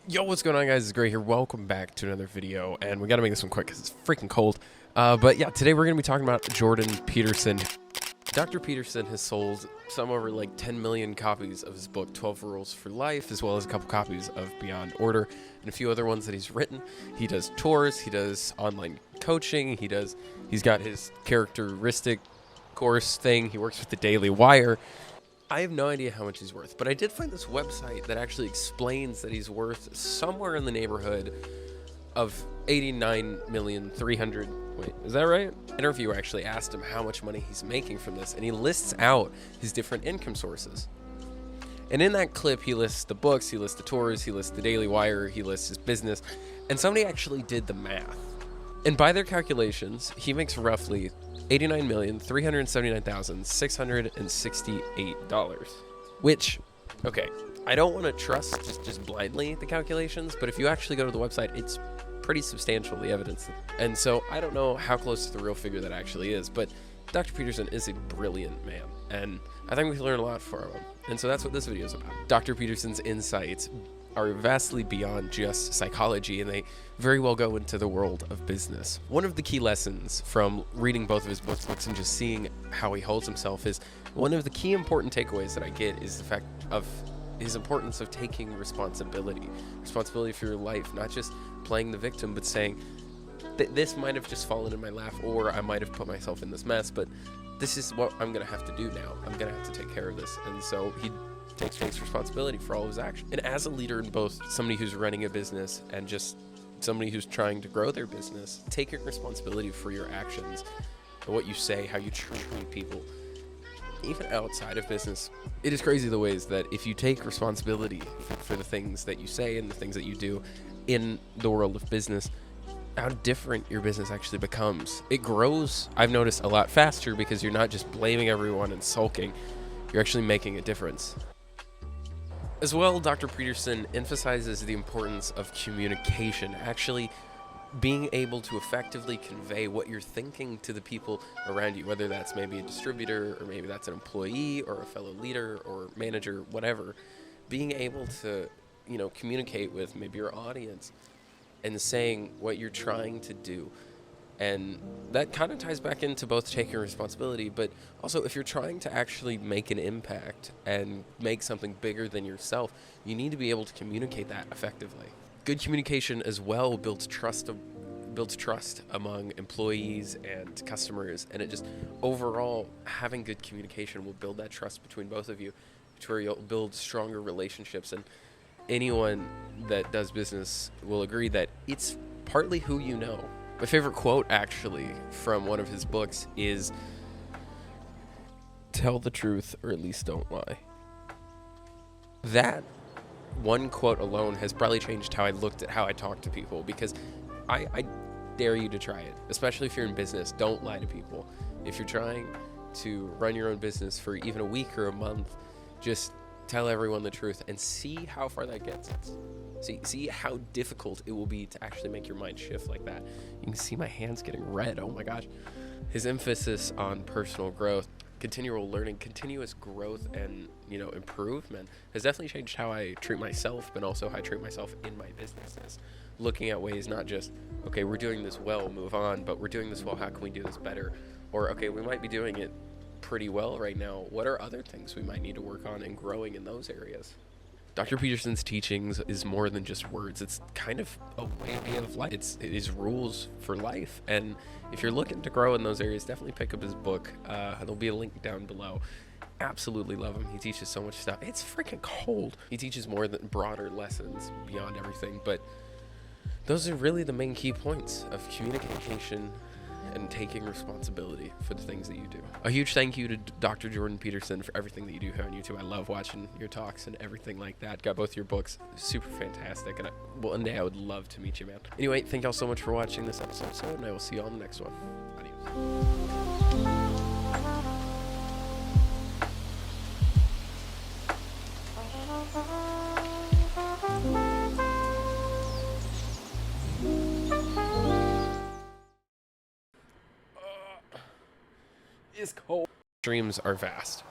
Yo, what's going on, guys? It's Gray here. Welcome back to another video, and we gotta make this one quick because it's freaking cold. But yeah, today we're gonna be talking about Jordan Peterson. Dr. Peterson has sold some over like 10 million copies of his book 12 Rules for Life, as well as a couple copies of Beyond Order and a few other ones that he's written. He does tours, he does online coaching, he's got his characteristic course thing, he works with the Daily Wire. I have no idea how much he's worth, but I did find this website that actually explains that he's worth somewhere in the neighborhood of 89,300,000. Wait, is that right? An interviewer actually asked him how much money he's making from this, and he lists out his different income sources. And in that clip, he lists the books, he lists the tours, he lists the Daily Wire, he lists his business, and somebody actually did the math. And by their calculations, he makes roughly $89,379,668, which, okay, I don't want to trust just blindly the calculations, but if you actually go to the website, it's pretty substantial, the evidence. And so I don't know how close to the real figure that actually is, but Dr. Peterson is a brilliant man, and I think we can learn a lot from him. And so that's what this video is about. Dr. Peterson's insights are vastly beyond just psychology, and they very well go into the world of business. One of the key lessons from reading both of his books and just seeing how he holds himself is one of the key important takeaways that I get is the fact of his importance of taking responsibility for your life, not just playing the victim, but saying this might have just fallen in my lap, or I might have put myself in this mess, but this is what I'm gonna have to do now. I'm gonna have to take care of this. And so he takes responsibility for all of his actions. And as a leader in both somebody who's running a business and just somebody who's trying to grow their business, taking responsibility for your actions and what you say, how you treat people, even outside of business. It is crazy the ways that if you take responsibility for the things that you say and the things that you do in the world of business, how different your business actually becomes. It grows, I've noticed, a lot faster because you're not just blaming everyone and sulking, you're actually making a difference. As well, Dr. Peterson emphasizes the importance of communication, actually being able to effectively convey what you're thinking to the people around you, whether that's maybe a distributor, or maybe that's an employee, or a fellow leader, or manager, whatever. Being able to, communicate with maybe your audience and saying what you're trying to do. And that kind of ties back into both taking responsibility, but also if you're trying to actually make an impact and make something bigger than yourself, you need to be able to communicate that effectively. Good communication as well builds trust among employees and customers, and it just overall having good communication will build that trust between both of you, to where you'll build stronger relationships. And anyone that does business will agree that it's partly who you know. My favorite quote, actually, from one of his books is, "Tell the truth, or at least don't lie." That one quote alone has probably changed how I looked at how I talk to people, because I dare you to try it, especially if you're in business. Don't lie to people. If you're trying to run your own business for even a week or a month, just tell everyone the truth and see how far that gets. See how difficult it will be to actually make your mind shift like that. You can see my hands getting red. Oh my gosh. His emphasis on personal growth, continual learning, continuous growth, and improvement has definitely changed how I treat myself, but also how I treat myself in my businesses. Looking at ways, not just, okay, we're doing this well, move on, but we're doing this well, how can we do this better? Or, okay, we might be doing it pretty well right now, what are other things we might need to work on and growing in those areas? Dr. Peterson's teachings is more than just words. It's kind of a way of life. It is rules for life. And if you're looking to grow in those areas, definitely pick up his book. There'll be a link down below. Absolutely love him. He teaches so much stuff. It's freaking cold. He teaches more than broader lessons beyond everything. But those are really the main key points of communication and taking responsibility for the things that you do. A huge thank you to Dr. Jordan Peterson for everything that you do here on YouTube. I love watching your talks and everything like that. Got both your books, super fantastic, and one day I would love to meet you, man. Anyway, thank y'all so much for watching this episode, and I will see you all in the next one. Adios. Is cold. Dreams are vast.